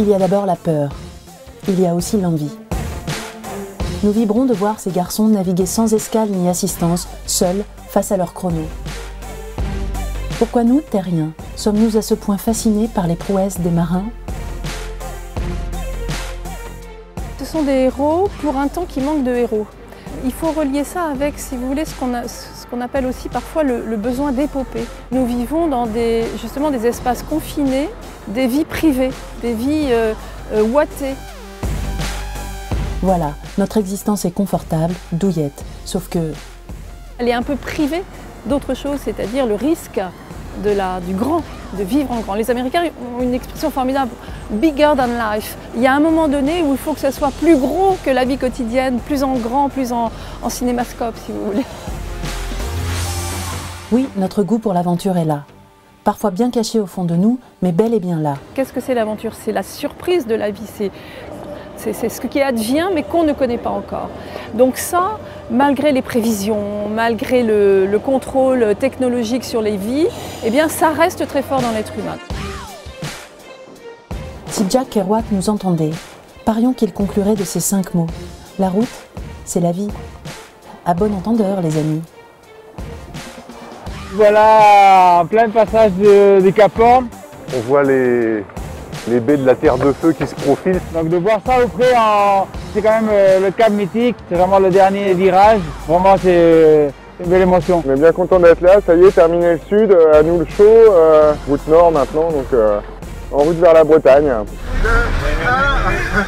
Il y a d'abord la peur. Il y a aussi l'envie. Nous vibrons de voir ces garçons naviguer sans escale ni assistance, seuls, face à leur chrono. Pourquoi nous, terriens, sommes-nous à ce point fascinés par les prouesses des marins? Ce sont des héros pour un temps qui manque de héros. Il faut relier ça avec, si vous voulez, ce qu'on appelle aussi parfois le besoin d'épopée. Nous vivons dans justement des espaces confinés, des vies privées, des vies ouatées. Voilà, notre existence est confortable, douillette, sauf que... Elle est un peu privée d'autre chose, c'est-à-dire le risque du grand, de vivre en grand. Les Américains ont une expression formidable, bigger than life. Il y a un moment donné où il faut que ça soit plus gros que la vie quotidienne, plus en grand, plus en cinémascope, si vous voulez. Oui, notre goût pour l'aventure est là. Parfois bien caché au fond de nous, mais bel et bien là. Qu'est-ce que c'est l'aventure? C'est la surprise de la vie, c'est ce qui advient mais qu'on ne connaît pas encore. Donc ça, malgré les prévisions, malgré le contrôle technologique sur les vies, eh bien ça reste très fort dans l'être humain. Si Jack Kerouac nous entendait, parions qu'il conclurait de ces 5 mots. La route, c'est la vie. À bon entendeur, les amis. Voilà, en plein passage du Cap Horn. On voit les baies de la Terre de Feu qui se profilent. Donc de voir ça au près, c'est quand même le Cap Mythique, c'est vraiment le dernier virage. Vraiment c'est une belle émotion. On est bien content d'être là, ça y est, terminé le sud, à nous le chaud, route nord maintenant, donc en route vers la Bretagne. 2, 1.